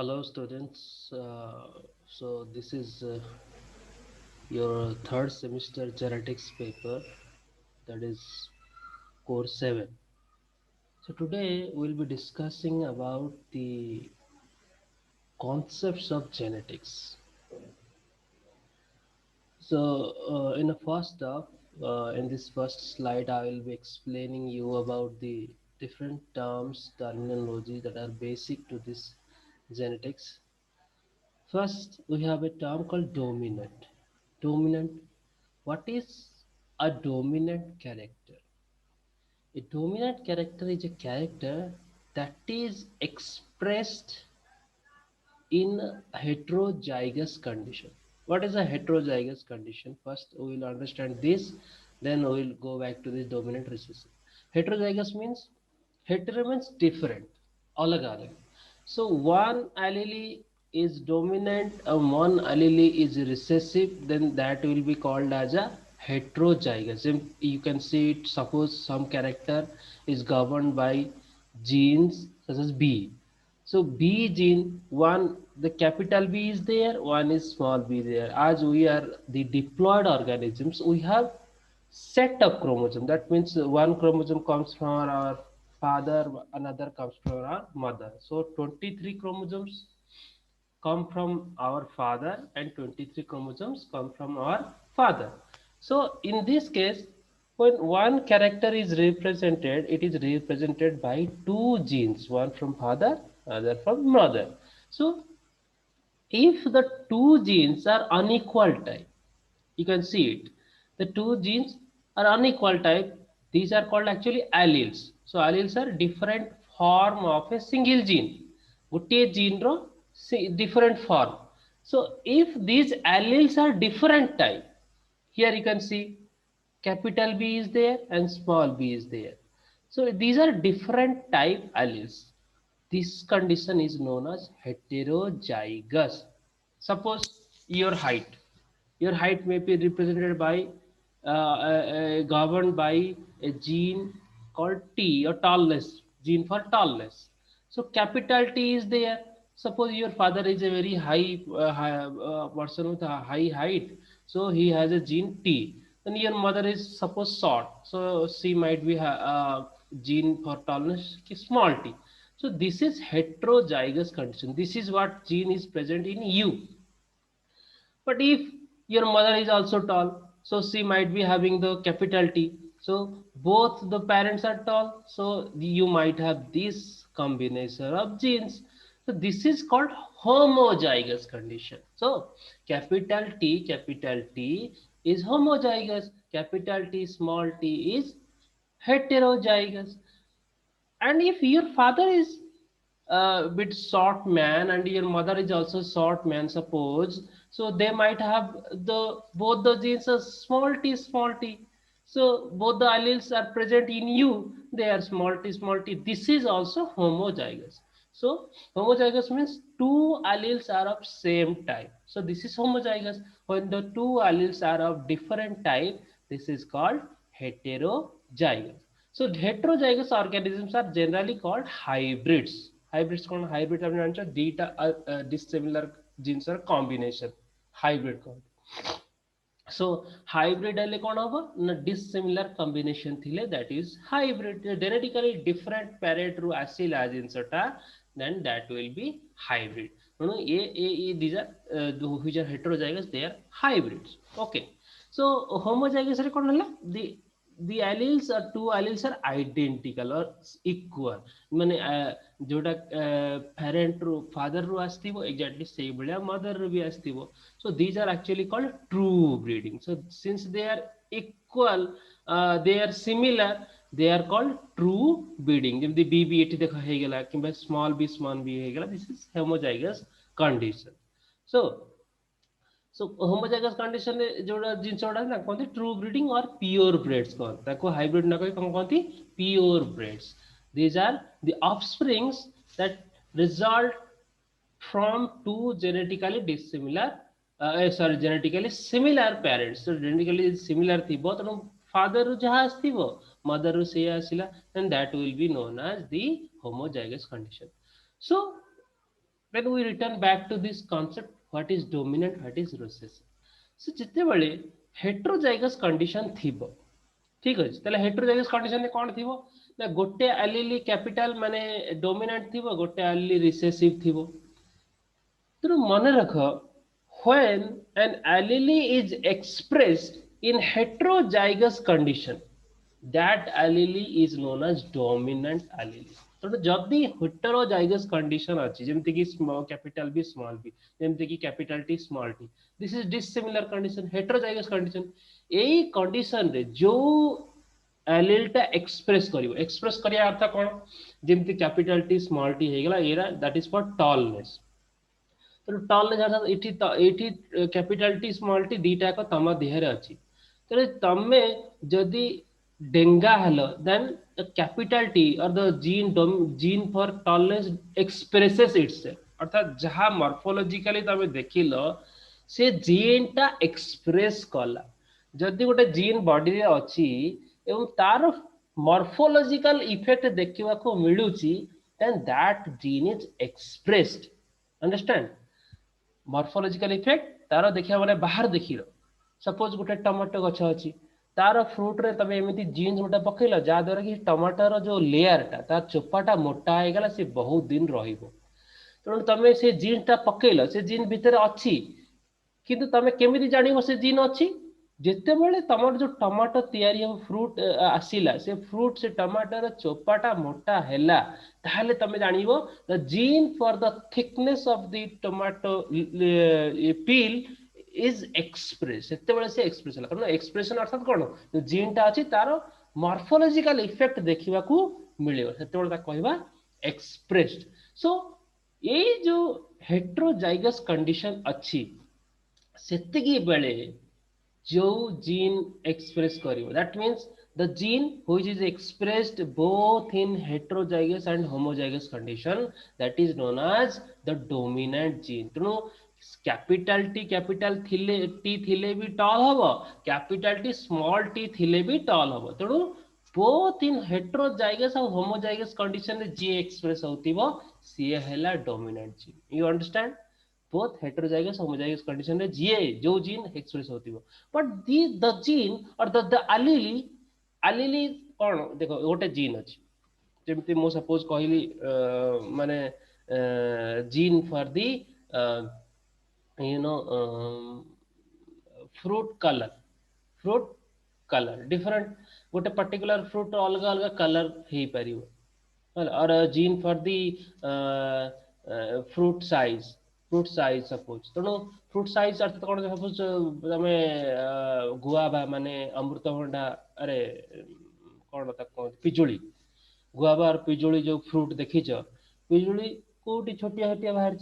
Hello, students. So this is your third semester genetics paper, that is core 7. So today we'll be discussing about the concepts of genetics. So in the first half, in this first slide, I will be explaining you about the different terms, terminology that are basic to this genetics. First, we have a term called dominant. Dominant. What is a dominant character? A dominant character is a character that is expressed in heterozygous condition. What is a heterozygous condition? First, we will understand this, then we will go back to the dominant recessive. Heterozygous means hetero means different, alag alag. So one allele is dominant and one allele is recessive, then that will be called as a heterozygous. You can see it. Suppose some character is governed by genes such as B. So B gene, one the capital B is there, one is small b there. As we are the diploid organisms, we have set of chromosome. That means one chromosome comes from our father, another comes from our mother. So 23 chromosomes come from our father and 23 chromosomes come from our father. So in this case, when one character is represented, it is represented by two genes, one from father, other from mother. So if the two genes are unequal type, you can see it. The two genes are unequal type. These are called actually alleles. So alleles are different form of a single gene. गोटे gene row different form. So if these alleles are different type, here you can see capital B is there and small b is there. So these are different type alleles. This condition is known as heterozygous. Suppose your height. Your height may be represented by governed by a gene called T or tallness, gene for tallness. So capital T is there. Suppose your father is a very high person with a high height, so he has a gene T. Then your mother is suppose short, so she might be gene for tallness small t. So this is heterozygous condition. This is what gene is present in you. But if your mother is also tall, so she might be having the capital T. So both the parents are tall, so you might have this combination of genes. So this is called homozygous condition. So capital T is homozygous, capital T small t is heterozygous. And if your father is a bit short man and your mother is also short man, suppose, so they might have the both the genes are small t. So both the alleles are present in you, they are small t. This is also homozygous. So homozygous means two alleles are of same type. So this is homozygous. When the two alleles are of different type, this is called heterozygous. So heterozygous organisms are generally called hybrids. Hybrids called hybrids are dissimilar genes or combination. Hybrid called. So hybrid ହେଲେ କଣ ହବ ନା dissimilar combination ଥିଲେ that is hybrid. Genetically different parent ରୁ ଆସିଲା ଜିନିଷଟା, then that will be hybrid. ତେଣୁ these are which are heterozygous, they are hybrids. Okay. So homozygous ରେ କଣ ହେଲା, the alleles or two alleles are identical or equal. ମାନେ जोटा parent ରୁ father ରୁ ଆସିଥିବ exactly ସେଇ ଭଳିଆ mother ରୁ ବି ଆସିଥିବ. So these are actually called true breeding. So since they are equal, they are similar, they are called true breeding. ଯେମିତି B ବି ଏଠି ଦେଖ ହେଇଗଲା କିମ୍ବା small b ହେଇଗଲା, this is homozygous condition. So homozygous condition ରେ ଯୋଉଟା ଜିନିଷ ଗୁଡା ନା କହନ୍ତି true breeding or pure breds କହନ୍ତି, ତାକୁ hybrid ନ କହି କଣ କହନ୍ତି pure breds. These are the offsprings that result from two genetically dissimilar genetically similar parents. So genetically similar thibo ତେଣୁ father ରୁ ଯାହା ଆସିଥିବ mother ରୁ ସେଇଆ ଆସିଲା, then that will be known as the homozygous condition. So when we return back to this concept, what is dominant, what is recessive? So ଯେତେବେଳେ heterozygous condition ଥିବ, ठीक ଅଛି, ତାହେଲେ heterozygous condition ରେ କ'ଣ ଥିବ ନା ଗୋଟେ allele capital ମାନେ dominant ଥିବ, ଗୋଟେ allele recessive ଥିବ। ତେଣୁ ମନେ ରଖ, when an allele is expressed in heterozygous condition, that allele is known as dominant allele। ତେଣୁ ଯଦି heterozygous condition ଅଛି, ଯେମିତି କି capital B small b, ଯେମିତି କି capital T small t, this is dissimilar condition, heterozygous condition। ଏଇ condition ରେ ଯୋଉ allele ଟା express କରିବ, express କରିବା अर्थ କ'ଣ, ଯେମିତି capital T small t ହେଇଗଲା ଏରା, that is for tallness। तो टॉलनेस अर्थात एठी कैपिटल टी स्मॉल टी दीटा को तम देहरे अछि। तो तमे जदि डेंगा हेलो, देन कैपिटल टी और the gene for tallness expresses itself. अर्थात जहाँ मॉर्फोलॉजिकली तमे देखिलो से जीन टा एक्सप्रेस कला। जदि गोटे जीन बॉडी रे अछि एवं तार मॉर्फोलॉजिकल इफेक्ट देखिबा को मिलुची, then that gene is expressed. Understand? Morphological effect तार देखिया माने बाहर देखिलो, सपोज गोटे टमाटो गछ अछि, तार फ्रूट रे तमे एमिति जीन्स गोटे पकेइला जा द्वारा कि टमाटर जो लेयर टा तार चोपाटा मोटा हे गला, से बहुत दिन रहिबो। तेणु तमे से जीन्स टा पकेइला, से जीन भितर अछि, किंतु तमे केमिति जानिबो से जीन अछि, जेतेबेले तमर जो टमाटो तैयारी हो फ्रूट आसिला, से फ्रूट से टमाटर चोपाटा मोटा हैला, ताहले तमे जानिबो the gene for the thickness of the tomato peel is express. सेतेबेले से एक्सप्रेस होला, कारण एक्सप्रेशन अर्थात कोन, जो जीन टा अछि तार मॉर्फोलॉजिकल इफेक्ट देखिबा को मिलियो, सेतेबेले ता कहबा एक्सप्रेस्ड। सो ये जो हेटेरोजाइगस कंडीशन अच्छी, सेतिकी बेले जो जीन एक्सप्रेस करिवो, that means the gene which is expressed both in heterozygous and homozygous condition, that is known as the dominant gene। तेणु कैपिटल टी कैपिटल टी थिले भी टॉल हबो, कैपिटल टी स्मॉल टी थिले भी tall हबो। तेणु both in heterozygous और homozygous condition रे जी एक्सप्रेस होतिबो, सी हैला dominant gene. You understand? both heterozygous homozygous condition रे जीए जो जीन एक्सप्रेस होतिबो, but the gene or the allele कोन देखो गोटे जीन अछि, जेमति मो सपोज कहली माने gene for the you know fruit colour different, गोटे पर्टिकुलर फ्रूट अलग अलग कलर हे परिवो, और gene for the fruit size suppose. तेणु फ्रूट साइज अर्थात कौन, सपोज तमे गुआवा माने अमृतभंडा, अरे कौन कहते पिजुली, गुआवा और पिजुली जो फ्रूट देखीच, पिजुली कोटी छोटिया छोटिया बाहर,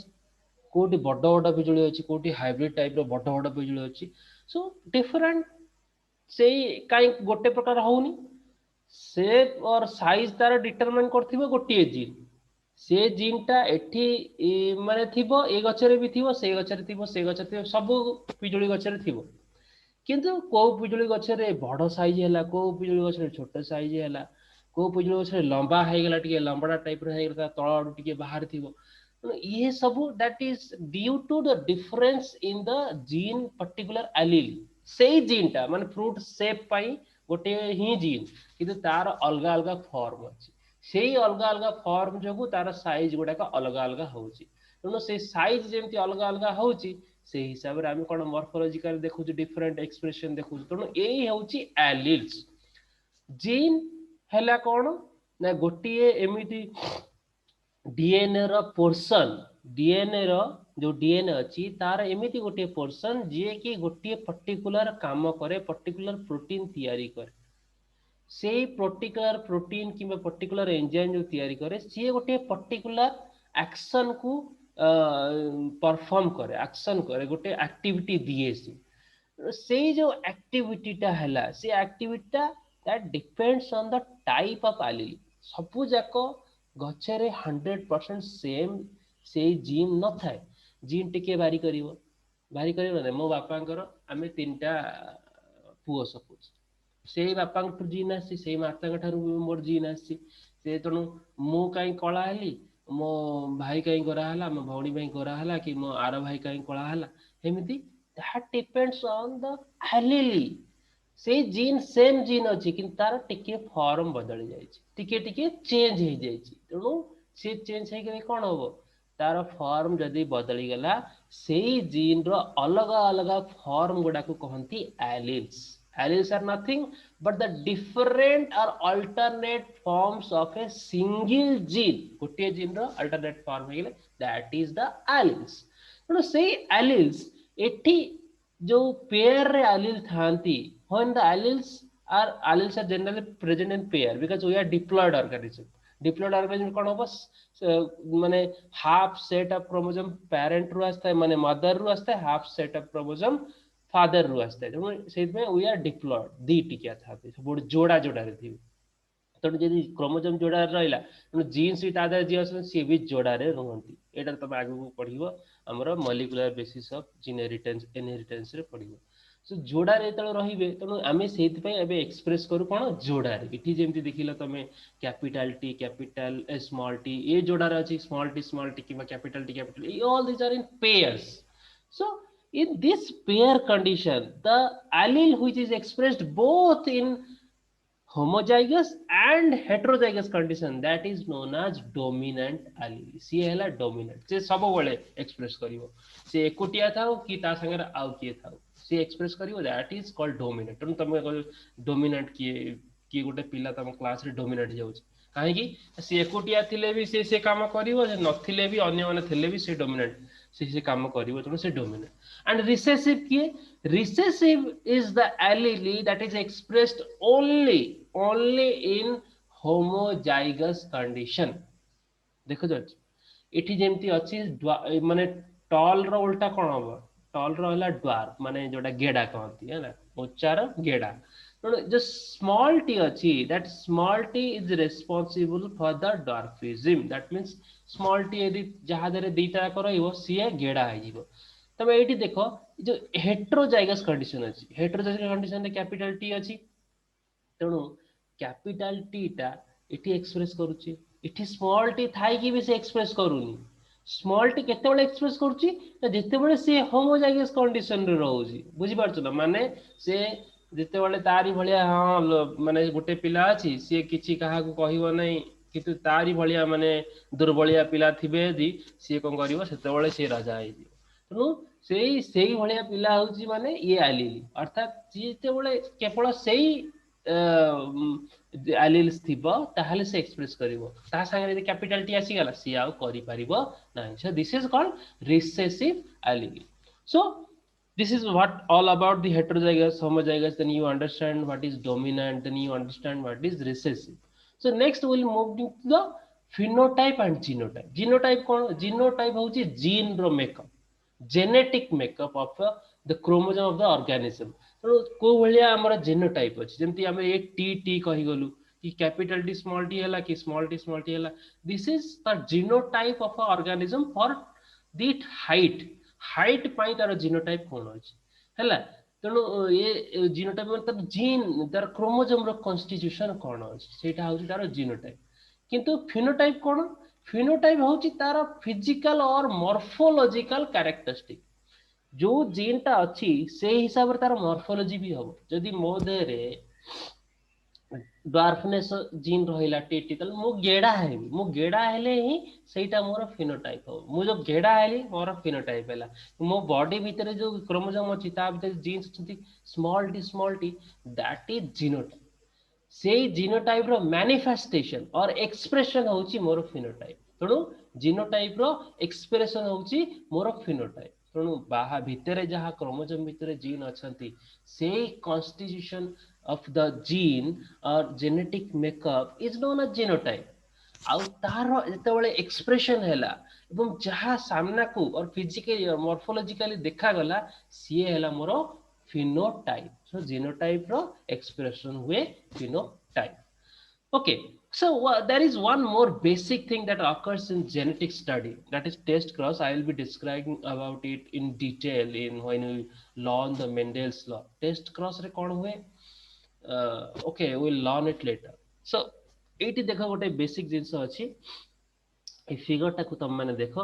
कोटी बड़ बड़ पिजुली अच्छी, कोटी हाइब्रिड टाइप रो बड़ बड़ पिजुली अच्छी। सो डिफरेंट से कहीं गोटे प्रकार होनी, शेप और साइज तार डिटरमाइन करथिबो गोटे जीन। से जीन टा एठी माने थिबो, ए गछरे भी थिबो, से गछरे थिबो, से गछरे थिबो, सब पिजुली गछरे थिबो, किंतु को पिजुली गछरे बड़ साइज हैला, को पिजुली गछरे छोट साइज हैला, को पिजुली गछरे लंबा हे गेला, टिके लंबड़ा टाइप रो हे गेला, तळ टिके बाहर थिबो। ये सब that is due to the difference in the gene particular allele. सेही जीन टा माने फ्रूट शेप पाई गोटे ही जीन, किंतु तार अलग अलग फॉर्म अछि, सेही अलग अलग फॉर्म जोगु तार साइज गुडाक अलग अलग होउची। तेणु से साइज जेमती अलग अलग होउची, से हिसाब रे आमे कोन मॉर्फोलॉजिकल देखु, डिफरेंट एक्सप्रेशन देखु। तेणु एही होउची एलील्स। जीन हैला कोन ना गोटिए एमिति डीएनए रो पोर्शन, डीएनए रो जो डीएनए अछि तार एमिति गोटे पोर्शन जे कि गोटे पर्टिकुलर काम करे, पर्टिकुलर प्रोटीन तैयारी करे। से पर्टिकुलर प्रोटीन किंबा पर्टिकुलर एंजाइम जो तैयारी करे, सी गोटे पर्टिकुलर एक्शन को परफॉर्म करे, एक्शन करे, गोटे एक्टिविटी दिए। से जो एक्टिविटी टा हैला, से एक्टिविटी टा that depends on the type of allele. सबु जाको गछरे 100% सेम से जीन न थाए, जीन टिके बारी करिवो, बारी करिवो ना। मो बापांकर आमे तीनटा पुओ सपोज, से बापा जीन आसी, से माता ठारू मोर जीन आसी, से तेणु मु कहीं कला हेली, मो भाई कहीं करा हला मो भौणी भाई करा हला कि मो आर भाई कहीं करा हला एमिति that depends on the allele से जीन सेम जीन अच्छी कि तार टिके फॉर्म बदल जाइए टिके चेंज हो जाइए तेणु सी चेंज हो कौन हम तार फॉर्म जदि बदली गला से जीन रो अलग अलग फॉर्म गुडा को कहती alleles alleles are nothing but the different or alternate forms of a single gene गोटे जीन रो alternate form हेगले that is the alleles तेणु से alleles एठी जो पेयर रे allele थांती when the alleles are generally present in pair because we are diploid organism diploid organism कौन हम माने half set of chromosome parent रु आस्ता है माने मदर रु आस्ता है half set of chromosome father रु आस्ता है तेणु से वी आर डिप्लॉयड दी टिकिया था सब जोड़ा जोड़ा रे थी तेणु जदि क्रोमोसोम जोड़ा रहिला तेणु जीन्स भी तादर जी असन सी भी जोड़ा रे रहंती एटा तमे आगु पढिबो हमरो molecular basis of gene inheritance रे पढिबो सो जोड़ा रे तळ रहिबे तेणु आमे सेति पय एबे एक्सप्रेस करू कोन जोड़ा रे इठी जेमति देखिला तमे capital T capital small T ए जोड़ा रे अछि स्मॉल टी किबा capital T all these are in pairs so in this pair condition the allele which is expressed both in homozygous and heterozygous condition that is known as dominant allele सी हैला dominant से सब बळे express करिवो से एकोटिया थाउ कि ता संगे आउ किए थाउ से एक्सप्रेस करिवो दैट इज कॉल्ड डोमिनेंट तनु तमे डोमिनेंट किए गोटे पिला तम क्लास रे डोमिनेंट जाउछ काहे कि से एकोटिया थिले भी से काम करिवो से नथिले भी अन्य माने थिले भी से डोमिनेंट से काम करिवो तनु से डोमिनेंट and recessive किए recessive is the allele that is expressed only in homozygous condition देखो जाच एठी जेमती अछि माने टॉल रो उल्टा कोन हो टॉल रो हला ड्वार्फ माने जोटा गेडा कहती है ना उच्चार गेडा जो स्मॉल टी अच्छी that small T is responsible for the dwarfism that means small T यदि जहाँ दरे दीटा कर सी गेडा हो तब ये देख जो हेट्रोजाइगस कंडीशन अच्छी हेट्रोजाइगस कंडीशन रे कैपिटल टी अच्छी तेणु कैपिटल टी टा इटी एक्सप्रेस करुच्ची इटी स्मॉल टी थाई की भी से एक्सप्रेस करूनी स्मॉल टी केतेबेले एक्सप्रेस करुच्ची ना जेतेबेले से होमोजाइगस कंडीशन रे रहउची बुझी पारछ ना माने से जेतेबेले तारी भलिया हां माने गोटे पिला अछि से किछि काहा को कहिवो नै किंतु तारी भलिया माने दुर्बलिया पिला थिबे यदि से कोन करिवो सेतेबेले से राजा आइ तेणु सेई भलिया पिला होची माने ये आलिली अर्थात जेतेबेले केवल सेई एलिल्स थिबो ताहले से एक्सप्रेस करिवो ता संगे यदि कैपिटल टी आसी गला सी आउ करि परिबो नाही so this is called recessive allele so this is what all about the heterozygous homozygous then you understand what is dominant then you understand what is recessive so next we'll move to the phenotype and genotype genotype kon genotype hochi gene ro makeup genetic makeup of the chromosome of the organism तो को भलिया हमर genotype अछि जेमति हम A T T कहि गलु कि capital T small T हला कि small T हला this is the genotype of a organism for that height पाई तार जीनोटाइप कोन अछि हला तेणु ये जीनोटाइप मतलब जीन तार क्रोमोसोम रो कॉन्स्टिट्यूशन कोन अछि सेटा होछि तार जीनोटाइप किंतु फिनोटाइप कोन फिनोटाइप होछि तार फिजिकल और मॉर्फोलॉजिकल कैरेक्टरिस्टिक जो जीन टा अच्छी से हिसाब रे तार मॉर्फोलॉजी भी हबो जदि मो देह रे ड्वार्फनेस जीन रहिला टीटी तल मु गेडा हेबी मु गेडा हेले ही सेटा मोर फिनोटाइप हो मु जो गेडा हेली मोर फिनोटाइप हैला मो बॉडी भीतर जो क्रोमोसोम अछि ता भीतर जीन्स छथि small T that is genotype से जीनोटाइप रो मैनिफेस्टेशन और एक्सप्रेशन होची मोर फिनोटाइप तेणु जीनोटाइप रो एक्सप्रेशन होची मोर फिनोटाइप तेणु बाहा भितर जहाँ क्रोमोसोम भितर जीन अच्छी से कॉन्स्टिट्यूशन ऑफ द जीन और genetic makeup is known as genotype आउ तार जेतेबेले एक्सप्रेशन हैला एवं जहाँ सामना को और फिजिकली और मॉर्फोलॉजिकली देखा गला सी हैला मोर phenotype so genotype ro expression हुए phenotype okay so there is one more basic thing that occurs in genetic study that is test cross I will be describing about it in detail in when we learn the Mendel's law test cross रे कोन हुए okay we will learn it later so eighty देखो गोटे basic जिंस अछि a figure टाକୁ तुम मैंने देख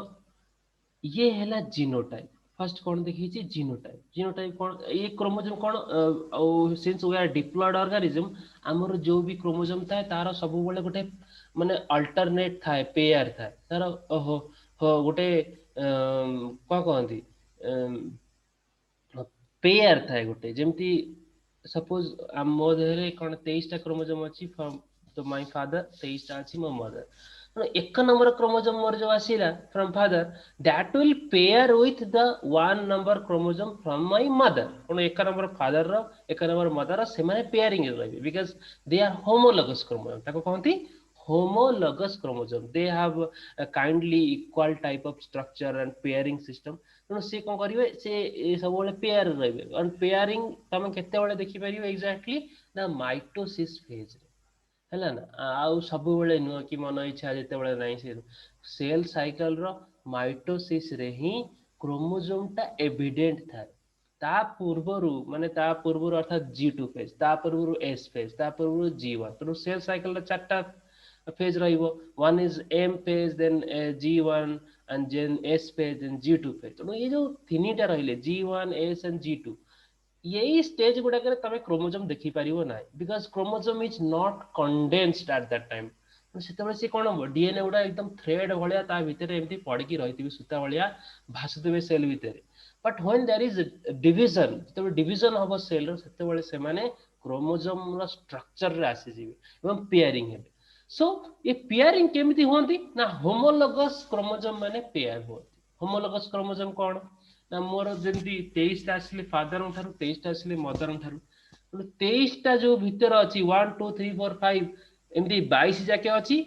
ये है जीनोटाइप फर्स्ट कौन देखी जीनोटाइप जीनोटाइप कौन ये क्रोमोजोम कौन since we are diploid organism आमर जो भी क्रोमोजोम थाए तार सब गोटे माने अल्टरनेट थाए पेयर थाए तार गोटे कौन कहती पेयर थाए गोटे जमती सपोज मो देहरे कौन 23टा क्रोमोजोम अच्छी फ्रॉम तो माय फादर 23टा अच्छी मो मदर एक नंबर क्रोमोजोम मोर जो आसीला from father that will pair with the one number chromosome from my mother कौन एक नंबर फादर रो एक नंबर मदर रो से माने पेयरिंग रहिबे because they are homologous chromosome ताको कहंती homologous chromosome they have a kindly equal type of structure and pairing system ତେଣୁ ସେ କଣ କରିବେ ସେ ସବୁବେଳେ ପେୟାର ରହିବେ and pairing ତମେ କେତେବେଳେ ଦେଖିପାରିବ ଏକ୍ଜାକ୍ଟଲି ନା ମାଇଟୋସିସ୍ ଫେଜରେ ହେଲା ନା ଆଉ ସବୁବେଳେ ନୁହଁ କି ମନ ଇଚ୍ଛା ଯେତେବେଳେ ନାହିଁ ସେ ସେଲ୍ ସାଇକେଲର ମାଇଟୋସିସ୍ ରେ ହିଁ କ୍ରୋମୋଜୋମ ଟା ଏଭିଡେଣ୍ଟ ଥାଏ ତା ପୂର୍ବରୁ ମାନେ ତା ପୂର୍ବରୁ ଅର୍ଥାତ୍ G2 ଫେଜ୍ ତା ପୂର୍ବରୁ S ଫେଜ୍ ତା ପୂର୍ବରୁ G1 ତେଣୁ ସେଲ୍ ସାଇକେଲର ଚାରିଟା phase ରହିବ one is M phase then G1 and then S phase then G2 phase ତେଣୁ ये ଯୋଉ ତିନିଟା ରହିଲେ G1 S and G2 यही स्टेज गुड़ाक तमें क्रोमोजोम देखी पारिबो ना because chromosome is not condensed at that time सेतबे से कोन डीएनए गुडा एकदम थ्रेड भलिया ता भितरे एमती पड़की रहितबे सूता भलिया भासुतबे सेल भितरे but when there is division तबे डिवीजन हबो सेल रो सेतबे से माने क्रोमोजोम रो स्ट्रक्चर रे आसी जिवे एवं पेयरिंग हेबे सो ये पेयरिंग केमिति होंती ना होमोलोगस क्रोमोजोम माने पेयर होती होमोलोगस क्रोमोजोम कोन ना मोर जमी 23टा आसिले फादर ठारू 23टा आसिले मदर ठारू 23टा जो भितर अच्छी 1 2 3 4 5 एमती 22 जाके अच्छी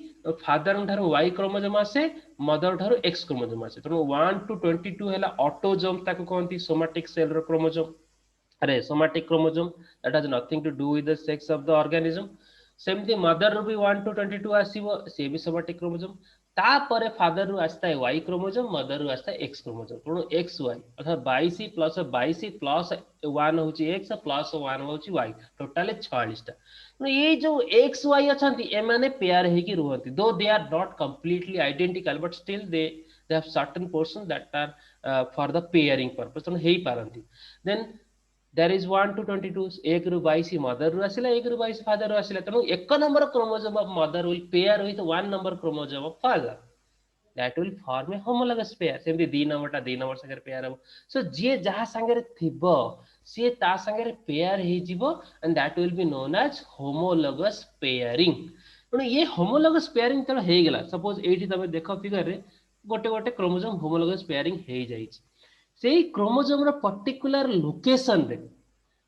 फादर ठारू वाई क्रोमोजोम आसे मदर ठारू एक्स क्रोमोजोम आसे तेणु 1 to 22 है ऑटोजोम ताको कहती सोमाटिक सेल रो क्रोमोजोम अरे somatic chromosome that has nothing to do with the sex of the organism सेमती मदर रू भी 1 to 22 आसीबो से भी सोमाटिक क्रोमोजोम तापर फादर रू आस्ता है वाई क्रोमोजोम मदर रू आस्ता है एक्स क्रोमोजोम तेणु एक्स वाई अर्थात 22 प्लस 1 होची एक्स प्लस 1 होची वाई टोटल 46टा तेणु ये जो एक्स वाई अछंती ए माने पेयर हे की रुहंती though they are not completely identical but still they have certain portion that are for the pairing purpose तेणु हेई पारंती देन there is 1 to 22 एक रु 22 मदर रु आसिला एक रु 22 फादर रु आसिला तेणु एक number chromosome of mother will pair with 1 number chromosome of father that will form A homologous pair सेमती 2 नंबरटा 2 नंबर संगे पेयर हो सो जे जहा संगे थिबो सी ता संगे पेयर हे जिवो and that will be known as homologous pairing तेणु ये होमोलोगस पेयरिंग तळ हे गेला सपोज एठी तमे देखो फिगर रे गोटे गोटे क्रोमोजोम होमोलोगस पेयरिंग हे जाईछि सेही क्रोमोजोम रो पर्टिकुलर लोकेशन रे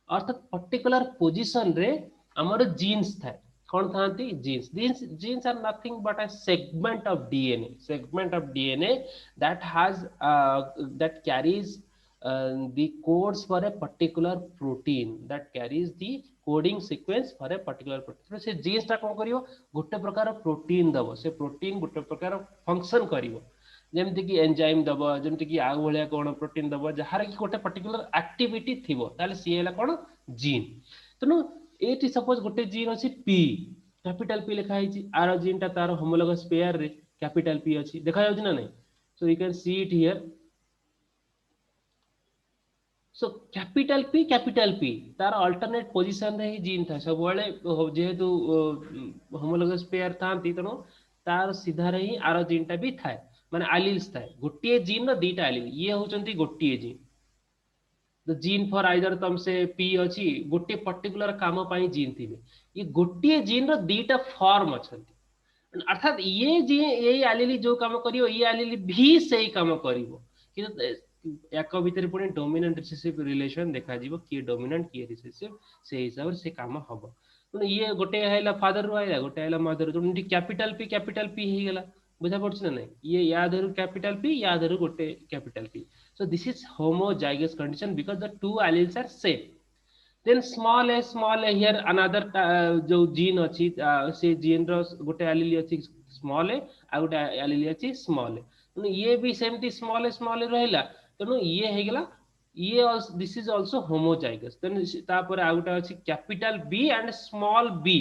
अर्थात पर्टिकुलर पोजीशन रे हमर जीन्स थाए कौन थांती genes genes genes are nothing but a segment of DNA that has that carries the codes for a particular protein that carries the coding sequence for a particular protein से jeans ता कोन करियो गोटे प्रकार protein दबो से protein गोटे प्रकार function करियो जेमती कि एंजाइम दब जेमती कि आग भलिया कोन प्रोटीन दब जहार कि गोटे पर्टिकुलर एक्टिविटी थिबो ताले सी हैला कोन जीन तनु एटी सपोज गोटे जीन अछि पी कैपिटल पी लिखा हिची आर जीन ता तार होमोलोगस पेयर रे कैपिटल पी अछि देखा जाउछि ना नै so you can see it here so capital P तार अल्टरनेट पोजीशन रे ही जीन था सब वाले जेहेतु होमोलोगस पेयर थांती तनो तार सीधा रे ही आर जीन ता भी थाए माने एलील्स थाए गोटिए जीन रो दीटा एलील ये होचंती गोटिए gene the gene for either तम से पी अछि गोटे पर्टिकुलर काम पाई जीन थिबे ये गोटिए जीन रो दीटा फॉर्म अछंती अर्थात ये जी ये एलील जो काम करियो ये एलील भी सही काम करिवो कि एक भितर पुणी डोमिनेंट रिसेसिव रिलेशन देखा जीवो किए डोमिनेंट किए रिसेसिव से हिसाब से काम हबो ये गोटे हैला फादर रो आइला गोटे हैला मदर रो कैपिटल पी ही गेला बुझा पड़छ ना नहीं ये या धरु कैपिटल पी या धरु गोटे capital P so this is homozygous condition because the two alleles are same then small a here another जो जीन अछि से जीन रो गोटे एलील अछि स्मॉल ए आ गोटे एलील अछि स्मॉल ए ये भी सेमती स्मॉल रहला तेणु ये हे गेला ये this is also homozygous then तापर आ गोटे अछि capital B and small b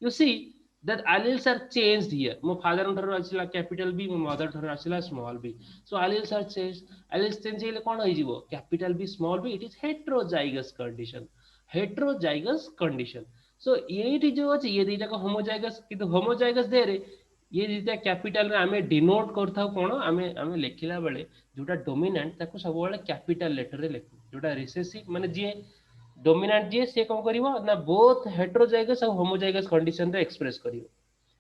you see that alleles are changed here. My father thar asila capital B, my mother thar asila small b. So alleles are changed. Alleles change hele kon hoy jibo? Capital B small b, it is heterozygous condition. Heterozygous condition. So ଏଇଠି जो ଅଛି ये दुईटा को homozygous, किंतु homozygous Dehre ये दुईटा capital रे आमे डिनोट करथाउ कोन आमे आमे लेखिला बेले जोटा डोमिनेंट ताको सब बेले कैपिटल लेटर रे लेखु, जोटा रिसेसिव माने जे डोमिनेंट जे से कौन करिवो ना बोथ हेटेरोजाइगस और होमोजाइगस कंडीशन रे एक्सप्रेस करिवो,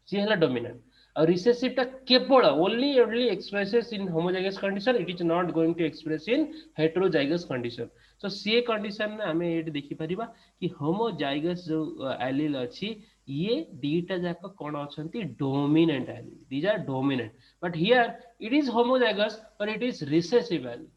सी हला डोमिनेंट। और रिसेसिव टा केवल only expresses in homozygous condition, it is not going to express in heterozygous condition. So सी कंडीशन में हमें ये देखि परिबा कि होमोजाइगस जो एलील अछि ये दीटा जाक कोन अछंती dominant allele, these are dominant, but here it is homozygous पर इट इज रिसेसिव एलील।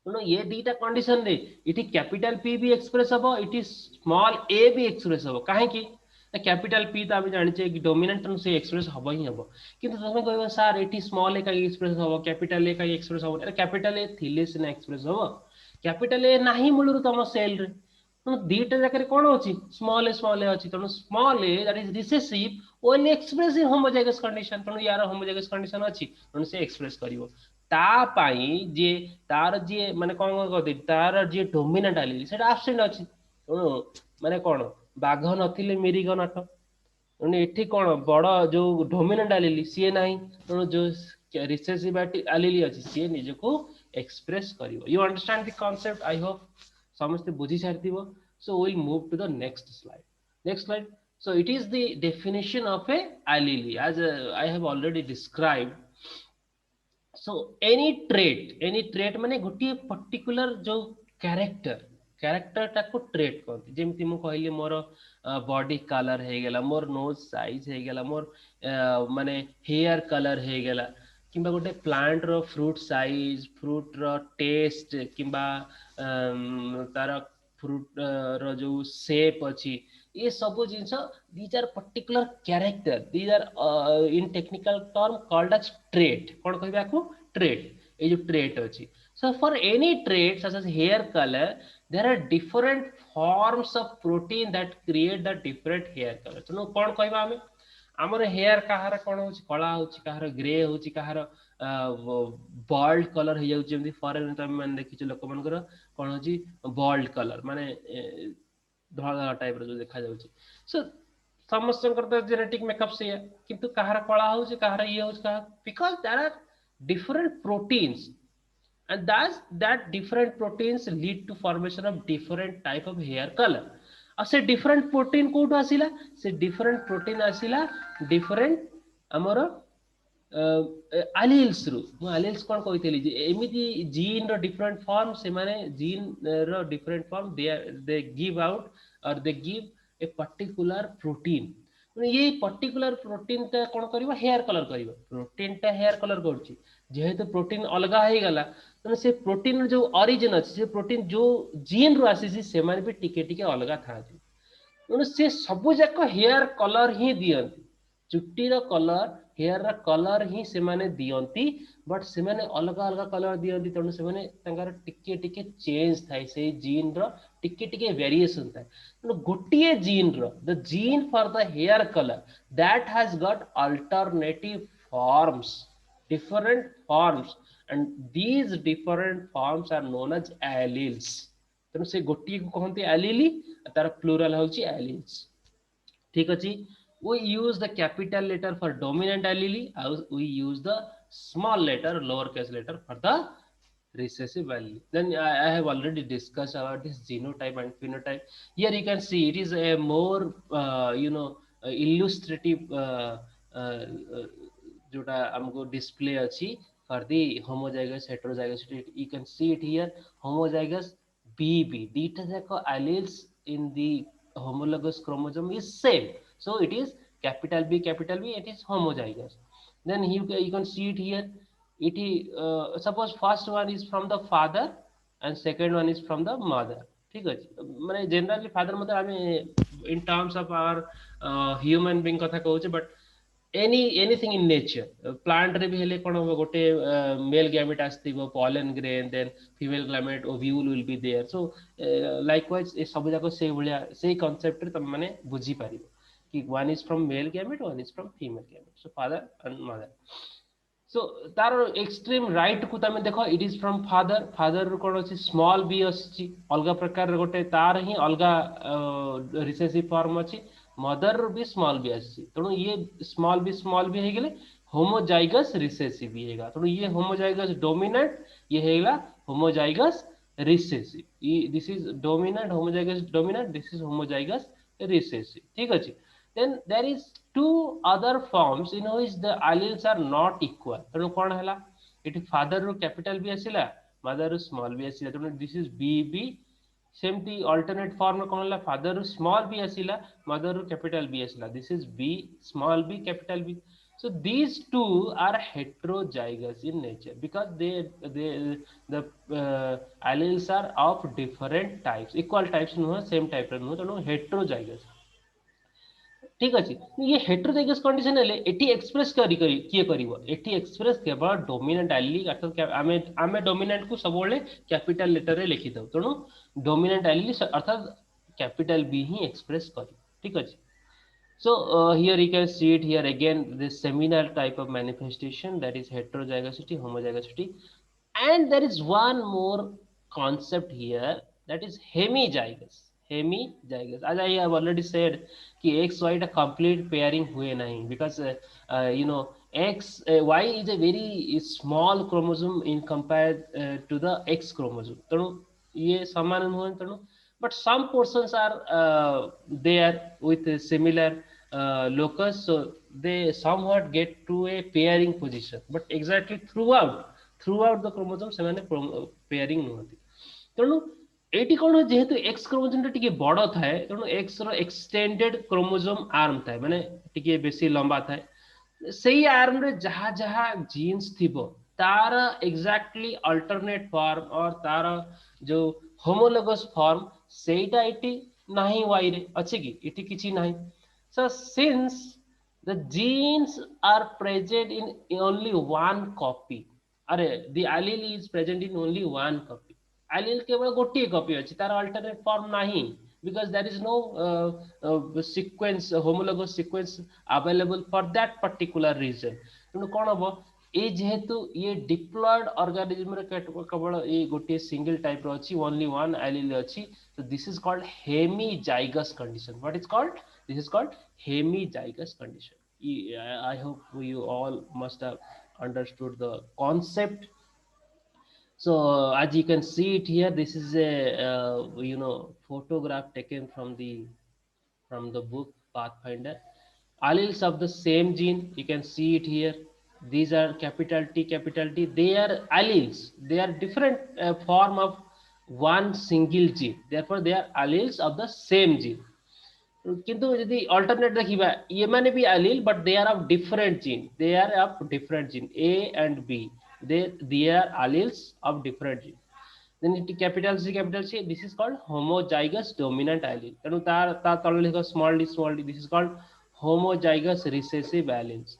तो ये दीटा कंडीशन रे इटी कैपिटल पी भी एक्सप्रेस हबो, इटी स्मॉल ए भी एक्सप्रेस हबो। काहे कि कैपिटल पी तो आमे जानि छै कि डोमिनेंट तनु से एक्सप्रेस हबो ही हबो, किंतु तमे कहबो सर इटी स्मॉल ए का एक्सप्रेस हबो, कैपिटल ए का एक्सप्रेस हबो। अरे कैपिटल ए थिले से ना एक्सप्रेस हबो, कैपिटल ए नाही मुलुरु तम सेल रे। तनु दीटा जाकर कोन होची स्मॉल ए अछि, तनु small a that is recessive only express in homozygous condition. तनु यार होमोजाइगस कंडीशन अछि तनु से एक्सप्रेस करिवो। ता पाई जे तार जे माने कोन कहते तार जे डोमिनेंट एलील सेटा एब्सेंट अछि। माने कोन बाघ नथिले मिरिग नाट, एठी कोन बड़ जो डोमिनेंट एलील सी नाही, जो रिसेसिव एलील अछि सी निजको एक्सप्रेस करिवो। You understand the concept, I hope समस्त बुझी सारथिबो। So we will move to the next slide. Next slide. So it is the definition of a allele as I have already described. So any trait माने गोटे particular जो character टाको trait कहते, जेमती मु कहली मोर बॉडी कलर हे गेला, मोर knows size हे गेला, मोर माने हेयर कलर हे गेला, किंबा गोटे प्लांट रो फ्रूट साइज, फ्रूट रो टेस्ट, किंबा तार फ्रूट रो जो शेप अछि, ये सब genes these are particular character, these are in technical term called as trait. कौन कहबे आकु ट्रेट, ये जो ट्रेट अछि। So for any trait such as hair color, there are different forms of protein that create the different hair color. तो कौन कहबा हमें हमर हेयर कहार कौन होची कला होची, कहार ग्रे होची, कहार बॉल्ड कलर हो जाउची, जेमती फॉरेन तमे माने देखिछ लोक मनकर कौन होची बॉल्ड कलर माने धला टाइप रो जो देखा जाउची। सो समस्त करता जेनेटिक मेकअप से है, किंतु कहार कला होची, कहार ये होची, कहार because there are different proteins, and that different proteins lead to formation of different type of hair color. और से different protein कोड आसिला, से different protein आसिला different हमर alleles रू। मु alleles कोन कहितली जे एमिति जीन रो different form, से माने जीन रो different form they give out or they give a particular protein। ये पर्टिकुलर प्रोटीन टा कौन करिवो हेयर कलर करिवो, प्रोटीन टा हेयर कलर करछि, जेहेतु प्रोटीन अलगा हे गला तने से प्रोटीन जो ओरिजिन अछि, से प्रोटीन जो जीन रो आसी से माने भी टिके टिके अलगा थाati, तने से सब जाक हेयर कलर ही दियंती, चुट्टी रो कलर, हेयर रो कलर ही से माने दियंती, बट से माने अलगा अलगा कलर दियंती। तने से माने तंगार टिके टिके चेंज थाई, से जीन रो टिके टिके वेरिएशन थाई। तने गोटिए जीन रो the gene for the hair colour that has got alternative forms, different forms, and these different forms are known as alleles। तेणु से गोटी को कहते एलीली, तार प्लूरल होची alleles। ठीक अछि। we use the capital letter for dominant allele, we use the small letter lower case letter for the recessive allele। Then I have already discussed about this genotype and phenotype. Here you can see it is a more illustrative जोटा हमको display अच्छी for the homozygous heterozygous. You can see it here homozygous B B, दीटा जाक alleles in the homologous chromosome is same, so it is capital B, it is homozygous। then you can see it here, it is suppose first one is from the father and second one is from the mother। ठीक अछि, माने generally father mother हमें in terms of our human being कथा कहउचे, but anything in nature, plant रे भी हेले कोन हो गोटे मेल गैमेट आस्तिबो pollen grain, then female gamete ovule will be there। so likewise ए सब जाको से भलिया से कांसेप्ट रे तम माने बुझी पारिबो कि one is from male gamete, one is from female gamete, so father and mother. So तार एक्सट्रीम राइट को तमें देखो, it is from father, father रू कौन अच्छी स्मॉल बी अच्छी अलग प्रकार गोटे तार ही अलग रिसेसिव फॉर्म अच्छी, मदर भी स्मॉल बी अच्छी, तेणु ये स्मॉल बी हो गले होमोजाइगस रिसेसिव भी हेगा, तेणु ये होमोजाइगस डोमिनेंट, ये हेला homozygous recessive, this is dominant homozygous dominant, this is homozygous recessive, ठीक अच्छे. Then there is two other forms in which the alleles are not equal, तेणु कौन है ये फादर रू कैपिटल भी आसला, मदर रू स्मॉल भी आसला, तेणु दिस इज बी बी. सेमती अल्टरनेट फॉर्म कौन है, फादर रू स्मॉल भी आसला, मदर रू कैपिटल भी आसला, this is B small b capital B. So these two are heterozygous in nature because they the alleles are of different types, equal types नुह सेम टाइप नुह, तेणु heterozygous. ठीक अच्छे. ये हेट्रोजाइगस कंडीशन हेले एटी एक्सप्रेस किए करिवो, एटी एक्सप्रेस केवल डोमिनेंट एलील, अर्थात आमे आमे डोमिनेंट को सब बेले कैपिटल लेटर रे लिखि दउ, तेणु डोमिनेंट एलील अर्थात कैपिटल बी ही एक्सप्रेस करी, ठीक अच्छे. So here you can see it here again, this seminal type of manifestation, that is heterozygosity, homozygosity, and there is one more concept here, that is hemizygous. Hemizygous, as I have already said कि x y a complete pairing हुए नहीं, because you know y is a very small chromosome in compared to the x chromosome, तेणु ये समान हुए, तेणु but some portions are there with a similar locus, so they somewhat get to a pairing position, but exactly throughout the chromosome ସେମାନେ pairing नुहति, तेणु eighty कौन जेहेतु x chromosome टे बड़ थाए, तेणु एक्स रो एक्सटेंडेड क्रोमोजोम आर्म थाए, माने टिके बेसी लंबा थाए, सेही आर्म रे जहा जहा जीन्स थिबो तार एग्जैक्टली अल्टरनेट फॉर्म और तार जो होमोलोगस फॉर्म सेटा इटी नहीं वाई रे अच्छे कि इटी किछि नहीं. So since the genes are present in only one copy, अरे the allele is present in only one copy, allele केवल गोटे कॉपी अच्छी, तार अल्टरनेट फॉर्म नहीं, because there is no sequence, homologous sequence available for that particular region. तेणु कौन हम ये जेहेतु ये डिप्लॉयड ऑर्गेनिज्म रे केवल ये गोटे सिंगल टाइप रो अच्छी, ओनली वन एलील अच्छी, so this is called hemizygous condition. What is called? This is called hemizygous condition. I hope you all must have understood the concept. So as you can see it here, this is a photograph taken from the book Pathfinder. Alleles of the same gene, you can see it here. These are capital T, capital T. They are alleles. They are different form of one single gene. Therefore, they are alleles of the same gene. किंतु यदि alternate देखिबा ये माने भी allele, but they are of different gene, they are of different gene A and B, they are alleles of different gene. Then it capital C, this is called homozygous dominant allele, तेणु तार तले लिखो small d, this is called homozygous recessive alleles.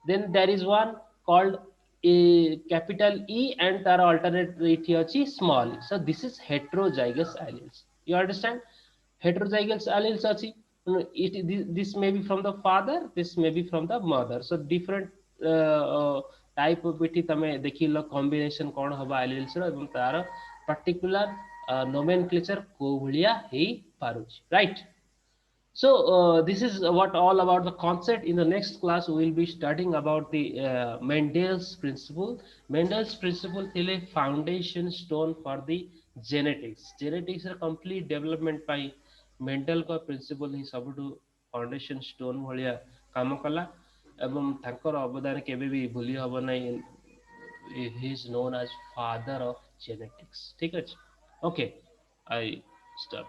Then there is one called a capital E and तार alternate इठी अछि small e, so this is heterozygous alleles. You understand? Heterozygous alleles अछि, this may be from the father, this may be from the mother, so different type पिटी तमे देखिलो combination कौन हबा alleles रो एवं तार पर्टिकुलर नोमेनक्लेचर को भलिया हेई पारुछि, right. So this is what all about the concept. In the next class we will be studying about the Mendel's principle. Mendel's principle थिले foundation stone for the genetics ର complete development ପାଇଁ Mendel का principal ही सबुठु foundation stone भलिया काम कला, एवं तांकर अवदान केबे भी भूली हब नहीं. He is known as father of genetics, ठीक है. Okay, I stop.